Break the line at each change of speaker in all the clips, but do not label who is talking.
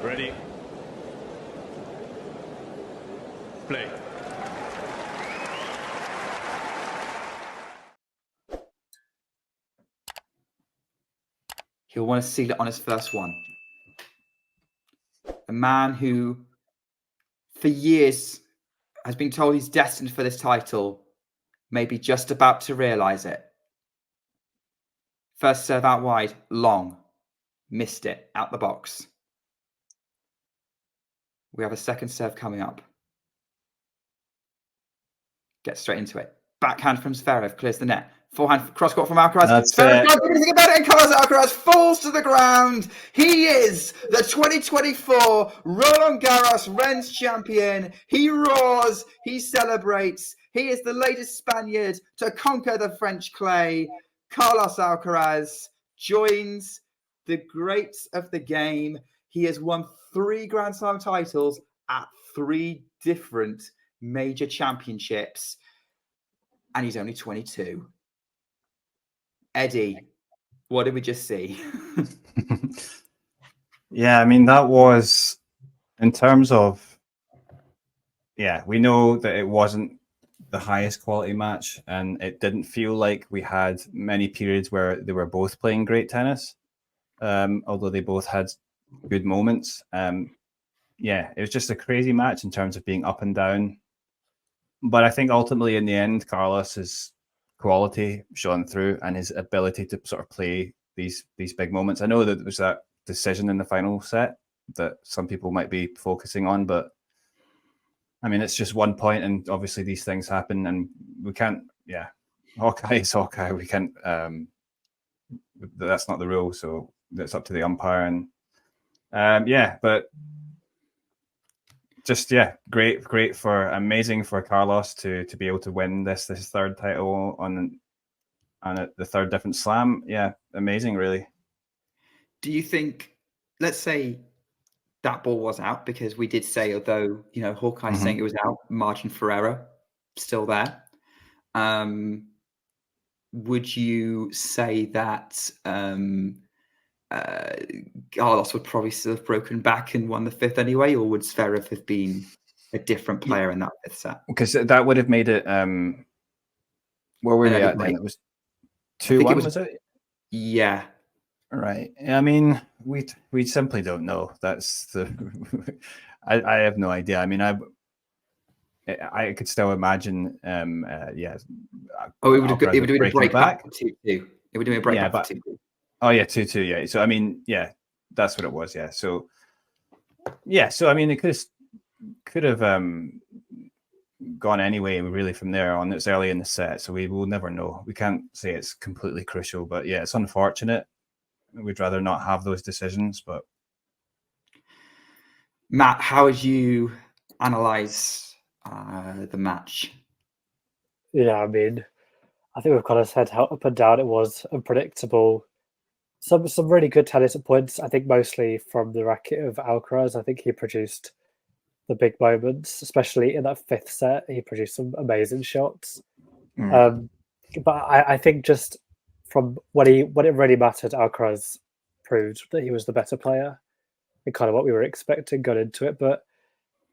Ready. Play.
He'll want to seal it on his first one. A man who, for years, has been told he's destined for this title, may be just about to realise it. First serve out wide, long. Missed it, out the box. We have a second serve coming up. Get straight into it. Backhand from Zverev, clears the net. Forehand cross-court from Alcaraz.
That's
Zverev
it.
can't do anything about it, and Carlos Alcaraz falls to the ground. He is the 2024 Roland Garros Rennes champion. He roars, he celebrates. He is the latest Spaniard to conquer the French clay. Carlos Alcaraz joins the greats of the game. He has won 3 Grand Slam titles at 3 different major championships, and he's only 22. Eddie, what did we just see?
Yeah, I mean, that was, in terms of, we know that it wasn't the highest quality match, and it didn't feel like we had many periods where they were both playing great tennis, although they both had good moments. It was just a crazy match in terms of being up and down. But I think ultimately in the end, Carlos's quality shone through and his ability to sort of play these big moments. I know that there was that decision in the final set that some people might be focusing on, but I mean, it's just one point, and obviously these things happen, and we can't, Hawkeye is Hawkeye. We can't, that's not the rule, so it's up to the umpire. And but just, amazing for Carlos to be able to win this third title on the third different slam. Yeah, amazing, really.
Do you think, let's say that ball was out, because we did say, although, Hawkeye saying it was out, margin for error still there. Would you say that Carlos would probably still have broken back and won the 5th anyway, or would Zverev have been a different player in that 5th set?
Because that would have made it. Where were we at then? It was 2-1, was it?
Yeah.
Right. I mean, we simply don't know. That's the. I have no idea. I mean, I could still imagine. It
would have been a break back to 2-2. It would have been a break back to 2-2.
Oh yeah, 2-2. Yeah. So I mean, that's what it was. Yeah. So I mean, it could have gone anyway really from there on. It's early in the set, so we will never know. We can't say it's completely crucial, but yeah, it's unfortunate. We'd rather not have those decisions. But
Matt, how would you analyze the match?
Yeah, I mean, I think we've kind of said how up and down it was, unpredictable. Some really good tennis at points. I think mostly from the racket of Alcaraz. I think he produced the big moments, especially in that 5th set. He produced some amazing shots. But I think just from when it really mattered, Alcaraz proved that he was the better player and kind of what we were expecting going into it. But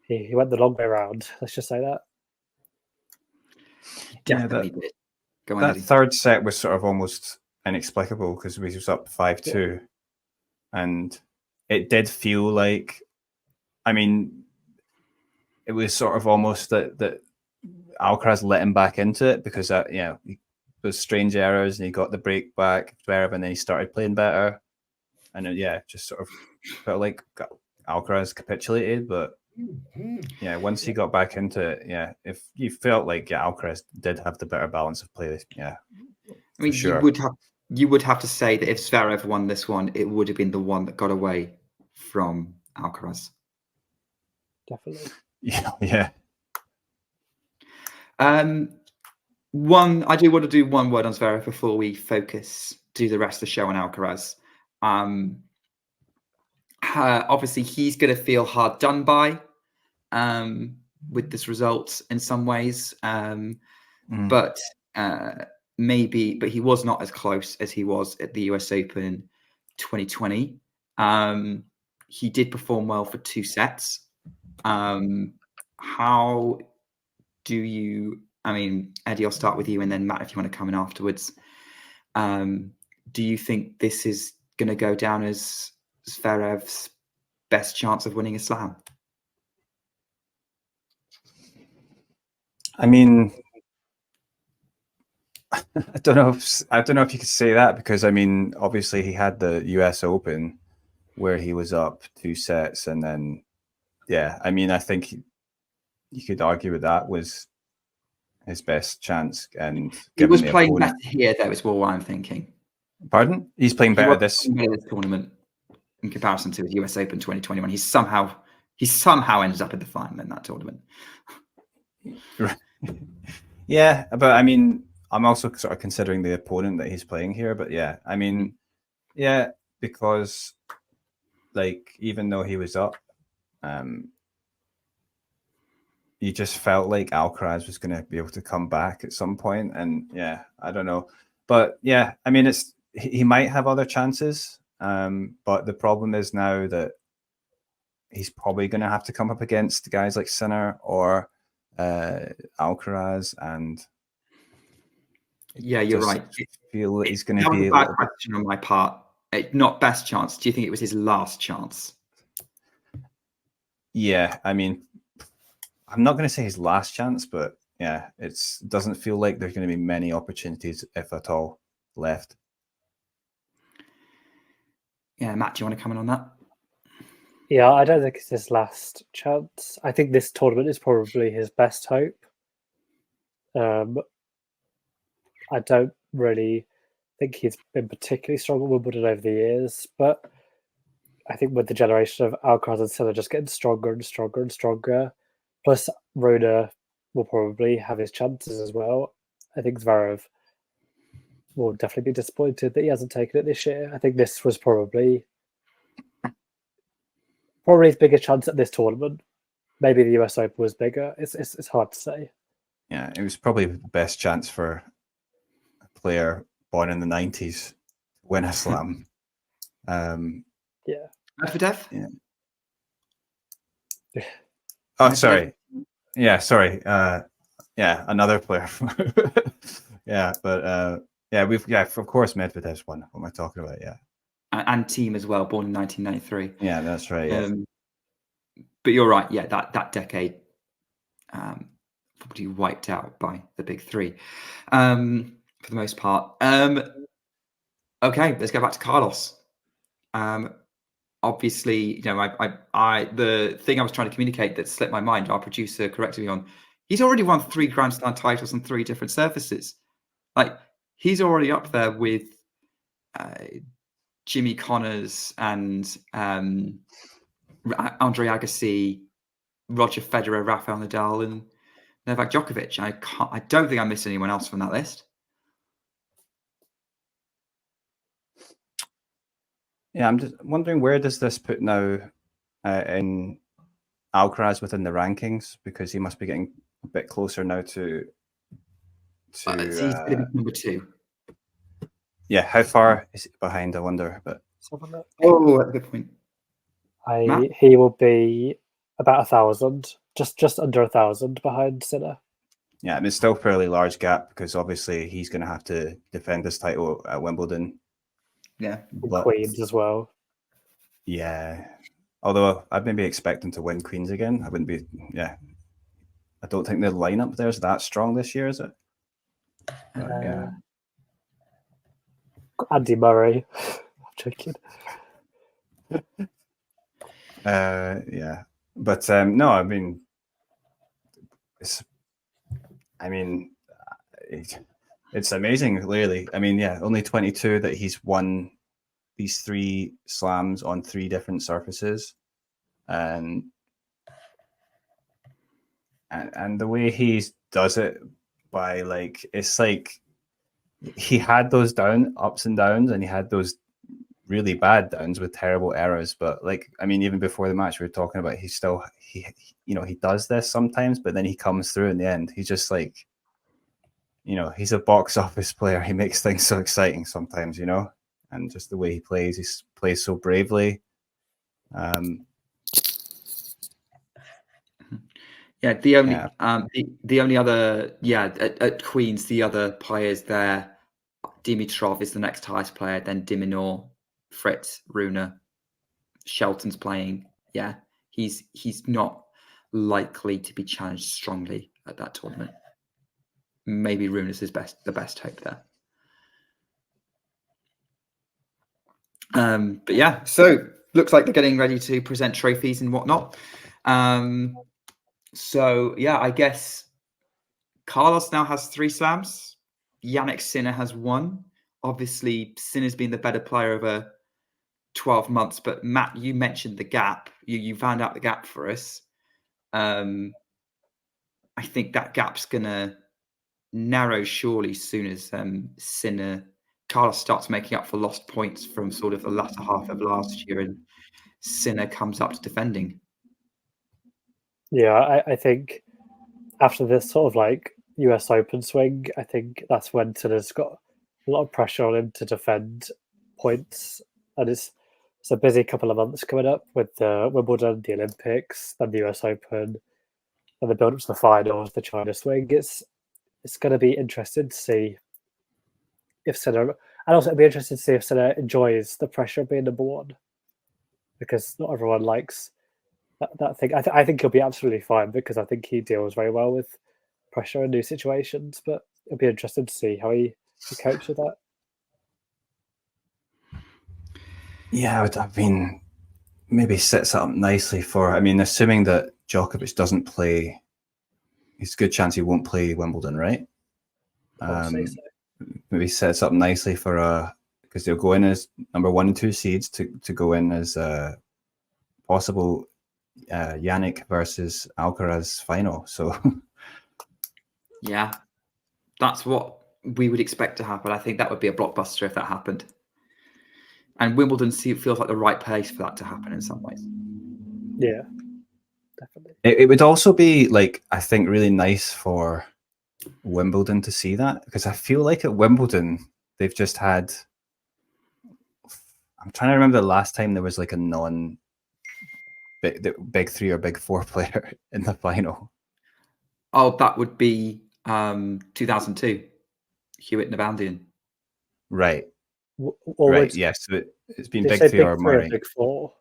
he went the long way around. Let's just say that.
Definitely did. Go on,
that
Eddie.
Third set was sort of almost inexplicable because we was up 5-2, and it did feel like, I mean, it was sort of almost that Alcaraz let him back into it because those strange errors, and he got the break back, and then he started playing better, and just sort of felt like Alcaraz capitulated. But once he got back into it, if you felt like Alcaraz did have the better balance of play, I mean, sure.
You would have to say that if Zverev won this one, it would have been the one that got away from Alcaraz.
Definitely.
Yeah.
I do want to do one word on Zverev before we do the rest of the show on Alcaraz. Obviously, he's going to feel hard done by with this result in some ways, but he was not as close as he was at the US Open 2020. he did perform well for 2 sets. How do you? I mean, Eddie, I'll start with you, and then Matt, if you want to come in afterwards. Do you think this is going to go down as Zverev's best chance of winning a slam?
I mean, I don't know if you could say that, because I mean, obviously he had the US Open where he was up 2 sets, and then I mean, I think you could argue with that was his best chance, and
he was
the
playing
opponent.
better here. That was what I'm thinking.
Pardon? He's playing better this
tournament in comparison to the US Open 2021. He somehow ended up in the final in that tournament.
Yeah, but I mean, I'm also sort of considering the opponent that he's playing here. But yeah, I mean, yeah, because like even though he was up, you just felt like Alcaraz was going to be able to come back at some point, and yeah, I don't know, but yeah, I mean, he might have other chances, but the problem is now that he's probably going to have to come up against guys like Sinner or Alcaraz, and
yeah, you're right.
Feel that he's going to be
a bad question on my part. Not best chance. Do you think it was his last chance?
Yeah, I mean, I'm not going to say his last chance, but yeah, it doesn't feel like there's going to be many opportunities, if at all, left.
Yeah, Matt, do you want to comment on that? Yeah, I don't think it's his last chance. I think this tournament is probably his best hope. I don't really think he's been particularly strong at Wimbledon over the years, but I think with the generation of Alcaraz and Sinner just getting stronger and stronger and stronger, plus Rune will probably have his chances as well. I think Zverev will definitely be disappointed that he hasn't taken it this year. I think this was probably his bigger chance at this tournament. Maybe the US Open was bigger. It's hard to say.
Yeah, it was probably the best chance for a player born in the 90s to win a slam.
Yeah. Medvedev?
Yeah. Oh, sorry. Yeah, sorry. Yeah, another player. Yeah, but of course Medvedev's one. What am I talking about? Yeah.
And team as well, born in 1993.
Yeah, that's right. Yeah.
But you're right. Yeah, that decade probably wiped out by the big three for the most part. Okay, let's go back to Carlos. Obviously, you know, I the thing I was trying to communicate that slipped my mind, our producer corrected me on, he's already won 3 Grand Slam titles on 3 different surfaces. Like, he's already up there with Jimmy Connors and Andre Agassi, Roger Federer, Rafael Nadal, and Novak Djokovic. I don't think I missed anyone else from that list.
Yeah, I'm just wondering, where does this put now in Alcaraz within the rankings? Because he must be getting a bit closer now to
he's going to be number 2.
Yeah, how far is it behind, I wonder? But
oh, that's a good point.
He will be about 1,000, just under 1,000 behind Sinner.
Yeah, I mean, it's still a fairly large gap, because obviously he's going to have to defend his title at Wimbledon.
Yeah,
Queens as well.
Yeah, although I'd maybe expect him to win Queens again. I wouldn't be. Yeah, I don't think the lineup there is that strong this year, is it? Yeah.
Andy Murray. I'm joking.
Yeah, but no, I mean, it's amazing, really. I mean, yeah, only 22 that he's won these 3 slams on 3 different surfaces, and the way he does it, by it's like he had those ups and downs, and he had those really bad downs with terrible errors. But I mean, even before the match, we were talking about, he does this sometimes, but then he comes through in the end. He's just he's a box office player. He makes things so exciting sometimes, and just the way he plays so bravely.
Yeah, the only other at Queens, the other players there, Dimitrov is the next highest player, then Diminor, Fritz, Rune, Shelton's playing. Yeah, he's not likely to be challenged strongly at that tournament. Maybe Rune is the best hope there. But yeah, so looks like they're getting ready to present trophies and whatnot. So yeah, I guess Carlos now has 3 slams. Jannik Sinner has 1. Obviously, Sinner's been the better player over 12 months. But Matt, you mentioned the gap. You found out the gap for us. I think that gap's gonna narrow surely soon as Carlos starts making up for lost points from sort of the latter half of last year, and Sinner comes up to defending.
Yeah, I think after this sort of like US Open swing, I think that's when Sinner's got a lot of pressure on him to defend points, and it's a busy couple of months coming up with the Wimbledon, the Olympics, then the US Open, and the build up to the finals, the China swing. It's going to be interesting to see if Sinner, and also it'll be interesting to see if Sinner enjoys the pressure of being number 1, because not everyone likes that thing. I think he'll be absolutely fine because I think he deals very well with pressure in new situations. But it'll be interesting to see how he copes with that.
Yeah, I mean, maybe sets it up nicely for. I mean, assuming that Djokovic doesn't play, it's a good chance he won't play Wimbledon, right?
So.
Maybe sets up nicely for because they'll go in as number 1 and 2 seeds to go in as a possible Jannik versus Alcaraz final. So
yeah, that's what we would expect to happen. I think that would be a blockbuster if that happened. And Wimbledon feels like the right place for that to happen in some ways.
Yeah, definitely.
It would also be like, I think, really nice for Wimbledon to see that, because I feel like at Wimbledon they've just had. I'm trying to remember the last time there was like a non big 3 or big 4 player in the final.
Oh, that would be 2002, Hewitt Nabandian.
Right.
Or
right. Yes. Yeah, so it's been big 3 or
Murray. Big 4.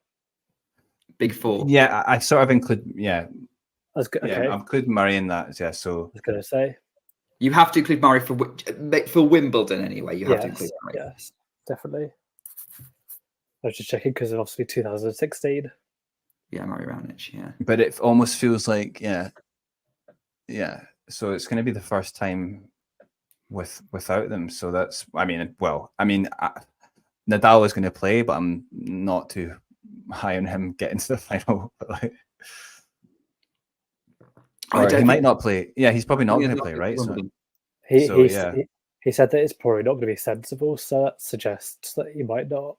Big 4.
Yeah, I sort of include. Yeah.
That's good.
Yeah,
okay.
I include Murray in that. Yeah. So
I was going to say.
You have to include Murray for Wimbledon anyway. You have to include Murray.
Yes, definitely. I was just checking because of obviously 2016.
Yeah, Murray Raonic, yeah.
But it almost feels like, yeah. So it's going to be the first time without them. So that's, Nadal is going to play, but I'm not too high on him getting to the final. He might not play. Yeah, he's probably not going to play, right? So,
he said that it's probably not going to be sensible, so that suggests that he might not.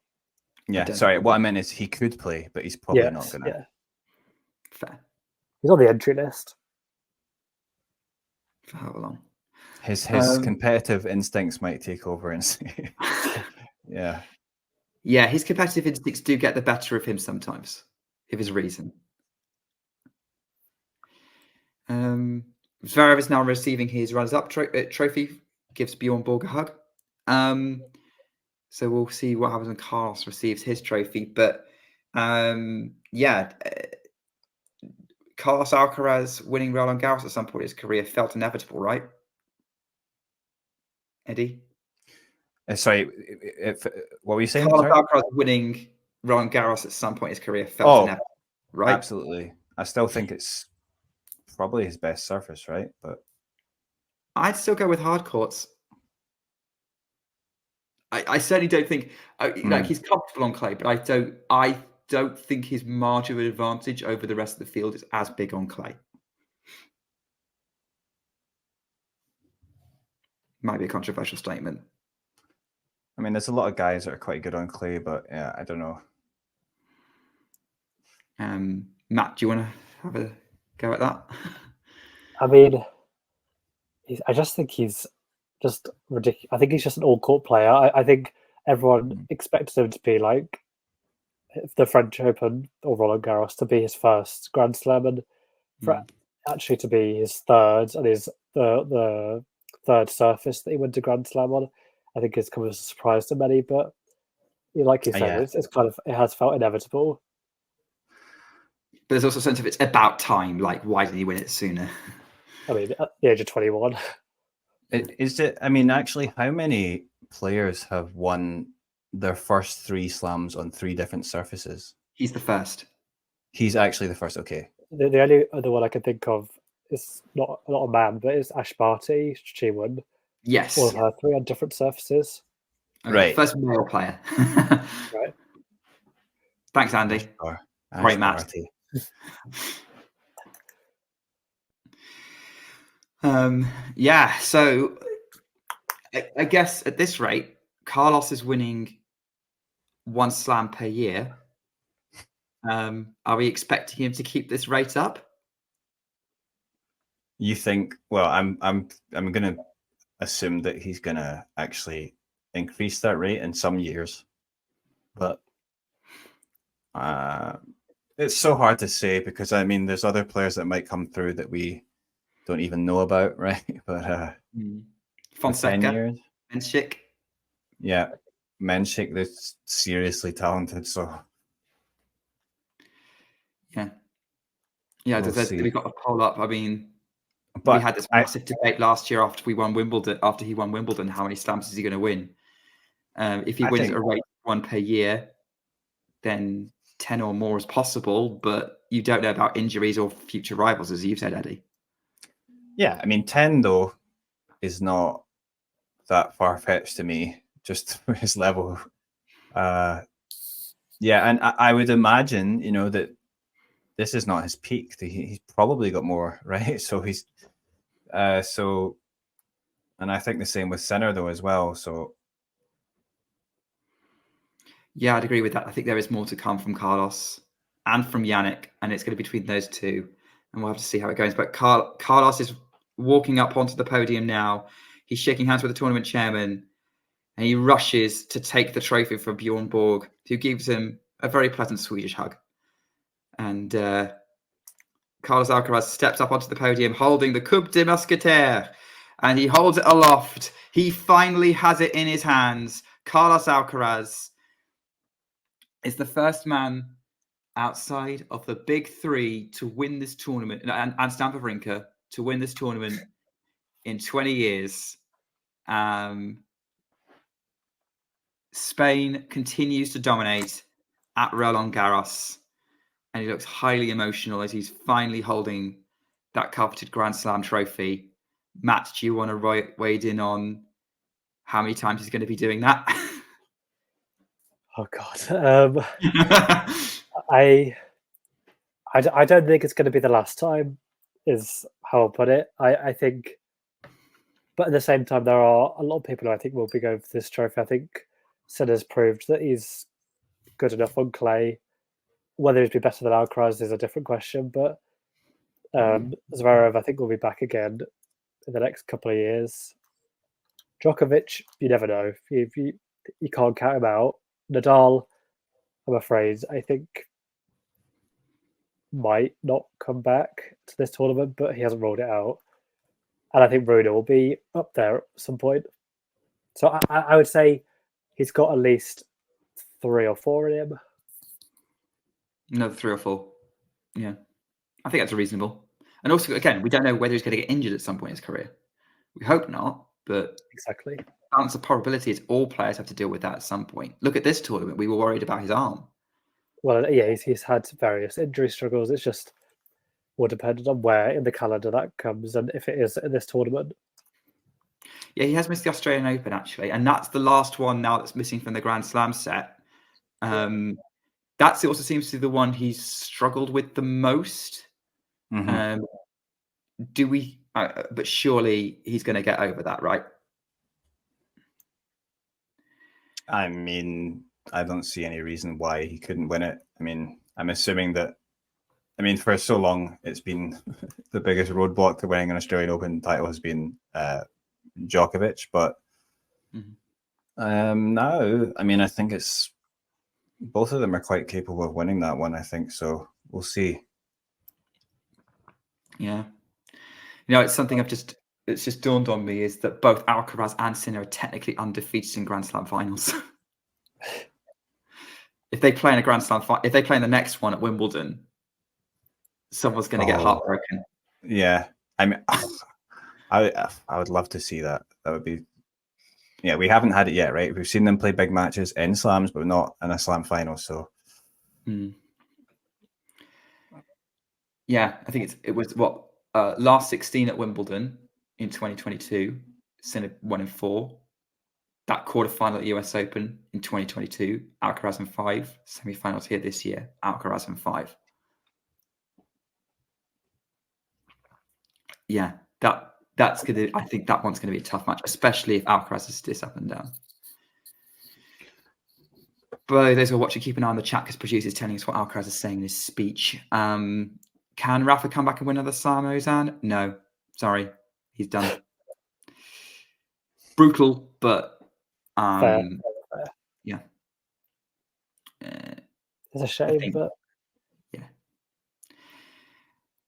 Yeah, sorry. What I meant is he could play, but he's probably not going to.
Yeah.
Fair.
He's on the entry list.
For how long?
His competitive instincts might take over and say, yeah.
Yeah, his competitive instincts do get the better of him sometimes, if his reason. Zverev is now receiving his runners-up trophy, gives Bjorn Borg a hug. So we'll see what happens when Carlos receives his trophy. But Carlos Alcaraz winning Roland Garros at some point in his career felt inevitable, right? Eddie?
Sorry, what were you saying?
Carlos Alcaraz winning Roland Garros at some point in his career felt inevitable, right?
Absolutely. I still think it's probably his best surface, right? But
I'd still go with hard courts. I certainly don't think he's comfortable on clay, but I don't think his margin of advantage over the rest of the field is as big on clay. Might be a controversial statement.
I mean, there's a lot of guys that are quite good on clay, but yeah, I don't know.
Matt, do you want to have a go at that?
I mean, I just think he's just ridiculous. I think he's just an all-court player. I think everyone expected him to be like the French Open or Roland Garros to be his first Grand Slam, and for actually to be his third, and the third surface that he went to Grand Slam on, I think it's come as a surprise to many. But like you said, it's kind of, it has felt inevitable.
But there's also a sense of it's about time. Like, why didn't he win it sooner?
I mean, at the age of 21.
Is it? I mean, actually, how many players have won their first 3 slams on 3 different surfaces?
He's the first.
He's actually the first. Okay.
The only other one I can think of is not a man, but it's Ash Barty. She won.
Yes.
All of her 3 on different surfaces.
Okay,
right.
First male player.
Right.
Thanks, Andy. Great match. Yeah, so I guess at this rate, Carlos is winning 1 slam per year. Are we expecting him to keep this rate up?
You think? Well, I'm going to assume that he's going to actually increase that rate in some years, but it's so hard to say because I mean, there's other players that might come through that we don't even know about, right? But
Fonseca, Menchik.
Yeah, Menchik, they're seriously talented. So
yeah, we've got a poll up. I mean, we had this massive debate last year after he won Wimbledon. How many slams is he going to win? If he wins at a rate 1 per year, then 10 or more is possible. But you don't know about injuries or future rivals, as you've said, Eddie.
Yeah, I mean, 10 though is not that far fetched to me, just for his level. Yeah, and I would imagine, that this is not his peak. He's probably got more, right? So he's and I think the same with Sinner though as well. So
yeah, I'd agree with that. I think there is more to come from Carlos and from Yannick, and it's going to be between those two, and we'll have to see how it goes. But Carlos is walking up onto the podium now. He's shaking hands with the tournament chairman, and he rushes to take the trophy from Bjorn Borg, who gives him a very pleasant Swedish hug. And Carlos Alcaraz steps up onto the podium holding the Coupe de Musketeer, and he holds it aloft. He finally has it in his hands. Carlos Alcaraz is the first man outside of the big 3 to win this tournament, and Stan Wawrinka to win this tournament in 20 years. Spain continues to dominate at Roland Garros, and he looks highly emotional as he's finally holding that coveted Grand Slam trophy. Matt, do you want to wade in on how many times he's going to be doing that?
Oh God, I don't think it's going to be the last time, is how I'll put it. I think, but at the same time, there are a lot of people who I think will be going for this trophy. I think Sinner's proved that he's good enough on clay. Whether he'd be better than Alcaraz is a different question, but Zverev, I think, will be back again in the next couple of years. Djokovic, you never know. You can't count him out. Nadal, I'm afraid, I think might not come back to this tournament, but he hasn't ruled it out. And I think Bruno will be up there at some point. So I would say he's got at least 3 or 4 in him.
Another 3 or 4. Yeah. I think that's reasonable. And also, again, we don't know whether he's going to get injured at some point in his career. We hope not, but
exactly.
Balance of probability is all players have to deal with that at some point. Look at this tournament. We were worried about his arm.
Well, yeah, he's had various injury struggles. It's just more dependent on where in the calendar that comes and if it is in this tournament.
Yeah, he has missed the Australian Open, actually. And that's the last one now that's missing from the Grand Slam set. That also seems to be the one he's struggled with the most.
Mm-hmm.
But surely he's going to get over that, right?
I mean, I don't see any reason why he couldn't win it. I mean, I'm assuming that, for so long, it's been the biggest roadblock to winning an Australian Open title has been Djokovic. But now, I think it's both of them are quite capable of winning that one, I think. So we'll see.
Yeah. It's something it's just dawned on me is that both Alcaraz and Sinner are technically undefeated in Grand Slam finals. If they play in a Grand Slam if they play in the next one at Wimbledon, someone's going to get heartbroken.
Yeah. I mean, I would love to see that. That would be. Yeah, we haven't had it yet, right? We've seen them play big matches in slams, but not in a slam final. So,
yeah, I think it was last 16 at Wimbledon in 2022. Sinner 1 in 4. That quarterfinal at the US Open in 2022, Alcaraz in 5. Semi-finals here this year, Alcaraz in 5. Yeah, that's gonna. I think that one's gonna be a tough match, especially if Alcaraz is this up and down. But those who are watching, keep an eye on the chat because producer's telling us what Alcaraz is saying in his speech. Can Rafa come back and win another slam, Ozan? No, sorry, he's done. Brutal, but
Fair.
yeah.
It's a shame, but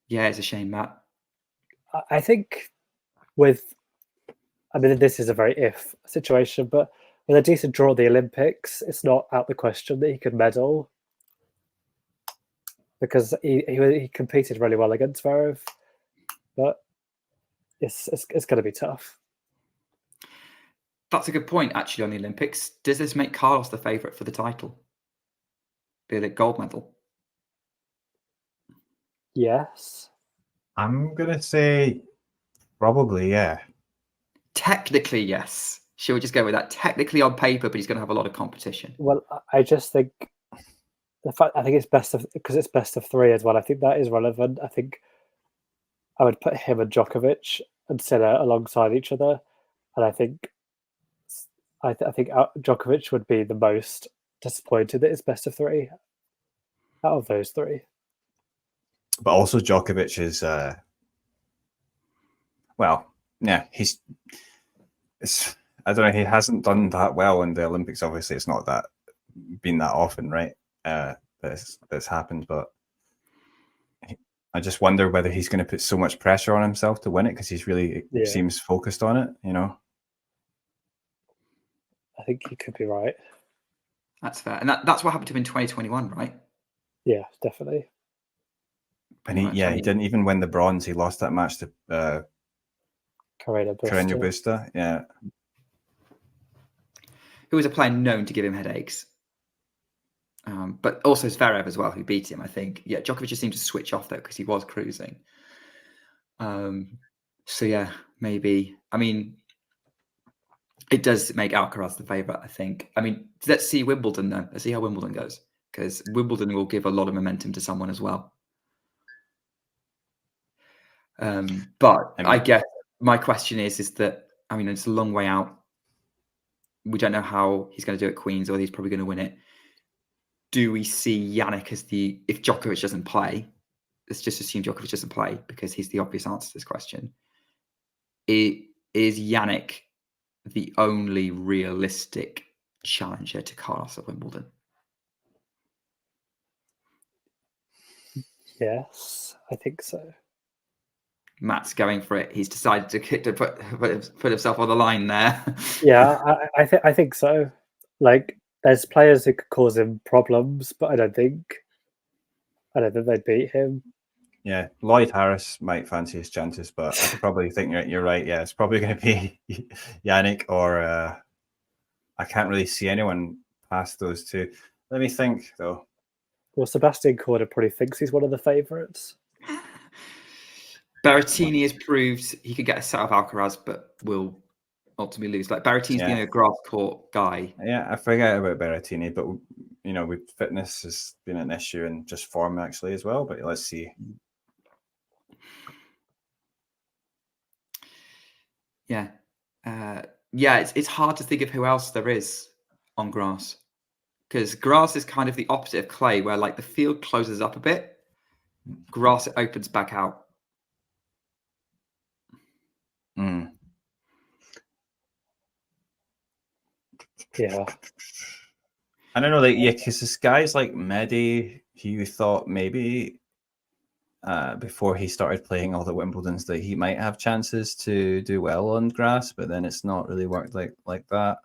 yeah, it's a shame, Matt.
I think this is a very if situation, but with a decent draw at the Olympics, it's not out the question that he could medal because he competed really well against Zverev, but it's going to be tough.
That's a good point, actually, on the Olympics. Does this make Carlos the favourite for the title? The gold medal?
Yes.
I'm going to say probably, yeah.
Technically, yes. Should we just go with that? Technically on paper, but he's going to have a lot of competition.
Well, I just think I think it's best of best of 3 as well. I think that is relevant. I think I would put him and Djokovic and Sinner alongside each other, and I think Djokovic would be the most disappointed that it's best of 3 out of those 3.
But also Djokovic is, I don't know, he hasn't done that well in the Olympics. Obviously, it's not been that often, right? That's happened, but I just wonder whether he's going to put so much pressure on himself to win it because he's really seems focused on it,
I think he could be right.
That's fair. And that's what happened to him in 2021, right?
Yeah, definitely.
And he didn't even win the bronze. He lost that match to
Carreño
Busta. Yeah.
Who was a player known to give him headaches. But also Zverev as well, who beat him, I think. Yeah, Djokovic just seemed to switch off, though, because he was cruising. So, yeah, maybe. I mean, it does make Alcaraz the favourite, I think. I mean, let's see Wimbledon, though. Let's see how Wimbledon goes. Because Wimbledon will give a lot of momentum to someone as well. But I guess my question is that, I mean, it's a long way out. We don't know how he's going to do at Queen's, or he's probably going to win it. Do we see Yannick as if Djokovic doesn't play, let's just assume Djokovic doesn't play because he's the obvious answer to this question. Is Yannick the only realistic challenger to Carlos at Wimbledon?
Yes, I think so.
Matt's going for it. He's decided to put himself on the line there.
Yeah, I think so. Like, there's players who could cause him problems, but I don't think they'd beat him.
Yeah, Lloyd Harris might fancy his chances, but I probably think you're right. Yeah, it's probably going to be Yannick or I can't really see anyone past those two. Let me think, though.
Well, Sebastian Korda probably thinks he's one of the favourites.
Berrettini has proved he could get a set of Alcaraz, but will ultimately lose. Like, Berrettini's been a grass court guy.
Yeah, I forget about Berrettini, but with fitness has been an issue and just form actually as well. But let's see.
Yeah, it's hard to think of who else there is on grass, because grass is kind of the opposite of clay, where like the field closes up a bit, grass it opens back out.
Yeah,
I don't know, like, yeah, because this guys like Medi, you thought maybe before he started playing all the Wimbledons that he might have chances to do well on grass, but then it's not really worked like that.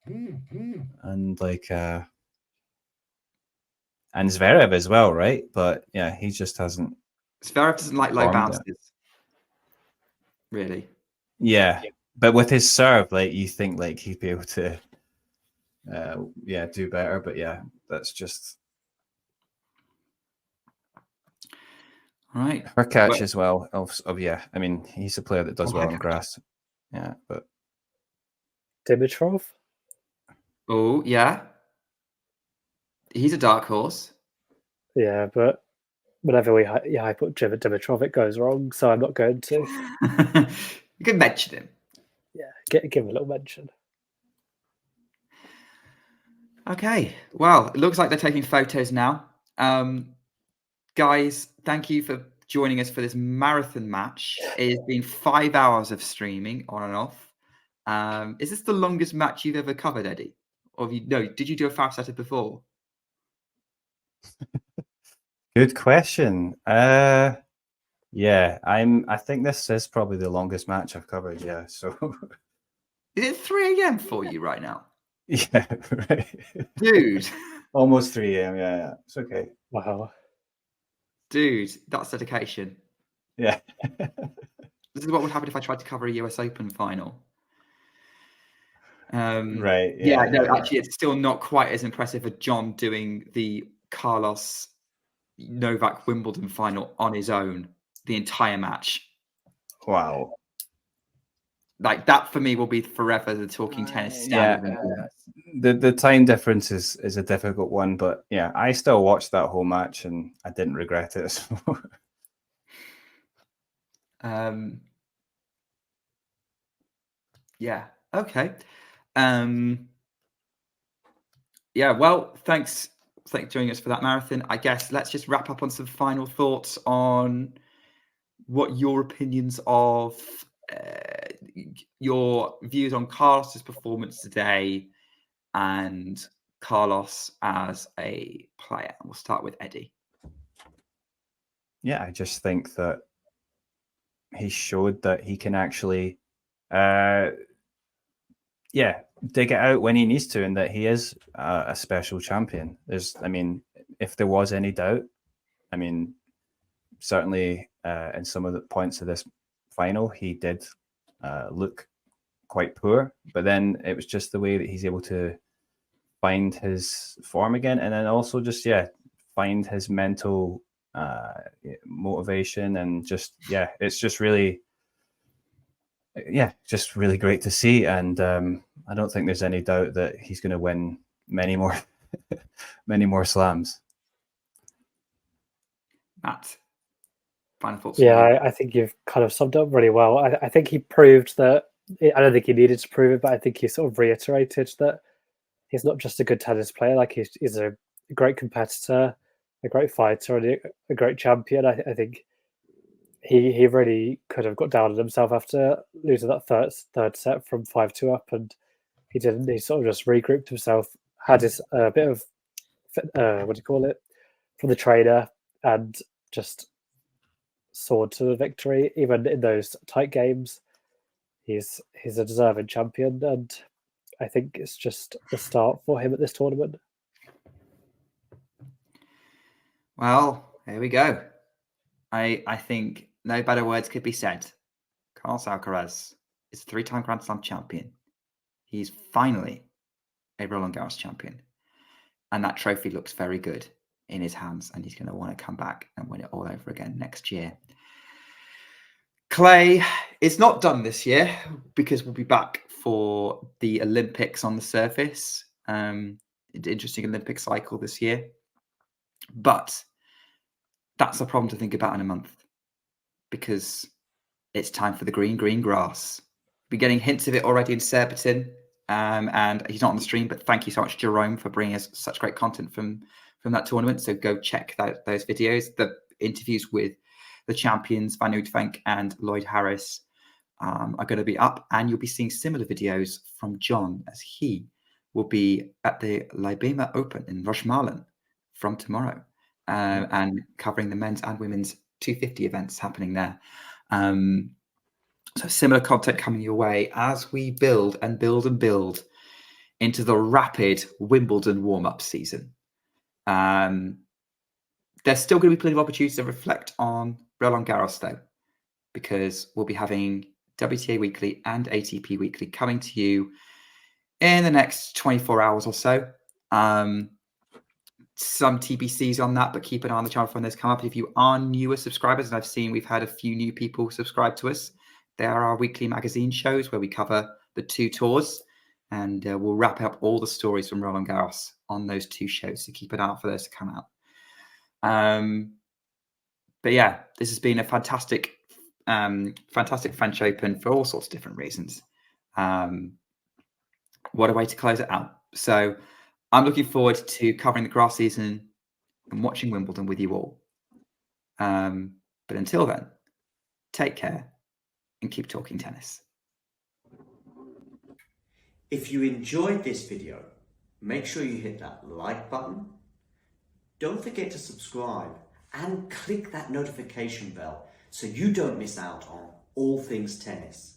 And like and Zverev as well, right? But yeah, he just hasn't.
Zverev doesn't like low
formed
bounces.
it.
Really?
Yeah, but with his serve, like you think like he'd be able to, do better. But yeah, that's just
Right.
her catch as well. Yeah, I mean he's a player that does well on grass. Yeah, but
Dimitrov.
Oh, yeah. He's a dark horse.
Yeah, but whenever we hype up Dimitrov, it goes wrong. So I'm not going to.
You can mention him.
Yeah, give him a little mention.
Okay. Well, it looks like they're taking photos now. Guys, thank you for joining us for this marathon match. It has been 5 hours of streaming on and off. Is this the longest match you've ever covered, Eddie? Or did you do a fast setter before?
good question. Yeah, I think this is probably the longest match I've covered. Yeah, so
Is it 3 a.m. for you right now?
yeah, right,
Dude.
almost 3 a.m. Yeah, it's okay.
Wow.
Dude, that's dedication.
Yeah.
This is what would happen if I tried to cover a US Open final.
Right.
Actually, it's still not quite as impressive as John doing the Carlos Novak Wimbledon final on his own, the entire match.
Wow.
Like that for me will be forever the talking tennis standard.
The time difference is a difficult one, but yeah, I still watched that whole match and I didn't regret it. So.
Yeah. Okay. Yeah. Well, thanks for joining us for that marathon. I guess let's just wrap up on some final thoughts on what your opinions of your views on Carlos's performance today and Carlos as a player. We'll start with Eddie.
Yeah, I just think that he showed that he can actually, dig it out when he needs to, and that he is a special champion. If there was any doubt, certainly in some of the points of this final, he did look quite poor, but then it was just the way that he's able to find his form again, and then also just find his mental motivation, and it's just really great to see. And I don't think there's any doubt that he's going to win many more slams.
Matt, final thoughts?
Yeah, I think you've kind of summed up really well. I think he proved that. I don't think he needed to prove it, but I think he sort of reiterated that he's not just a good tennis player. Like he's a great competitor, a great fighter, and a great champion. I think he really could have got down on himself after losing that third set from 5-2 up, and he didn't. He sort of just regrouped himself, had his bit of from the trainer, and just soared to the victory. Even in those tight games, he's a deserving champion, and I think it's just the start for him at this tournament.
Well, here we go. I think no better words could be said. Carlos Alcaraz is a 3-time Grand Slam champion. He's finally a Roland Garros champion. And that trophy looks very good in his hands, and he's going to want to come back and win it all over again next year. Clay is not done this year because we'll be back for the Olympics on the surface. Interesting Olympic cycle this year. But that's a problem to think about in a month, because it's time for the green grass. We're getting hints of it already in Surbiton, and he's not on the stream, but thank you so much, Jerome, for bringing us such great content from that tournament. So go check those videos. The interviews with the champions, Van Uytvanck and Lloyd Harris, are going to be up, and you'll be seeing similar videos from John as he will be at the Libema Open in Rosmalen from tomorrow, and covering the men's and women's 250 events happening there. So similar content coming your way as we build and build and build into the rapid Wimbledon warm-up season. There's still going to be plenty of opportunities to reflect on Roland Garros, though, because we'll be having WTA Weekly and ATP Weekly coming to you in the next 24 hours or so. Some TBCs on that, but keep an eye on the channel for when those come up. If you are newer subscribers, and I've seen we've had a few new people subscribe to us, they are our weekly magazine shows where we cover the 2 tours, and we'll wrap up all the stories from Roland Garros on those 2 shows. So keep an eye out for those to come out. But yeah, this has been a fantastic French Open for all sorts of different reasons. What a way to close it out. So I'm looking forward to covering the grass season and watching Wimbledon with you all. But until then, take care and keep talking tennis.
If you enjoyed this video, make sure you hit that like button. Don't forget to subscribe and click that notification bell so you don't miss out on all things tennis.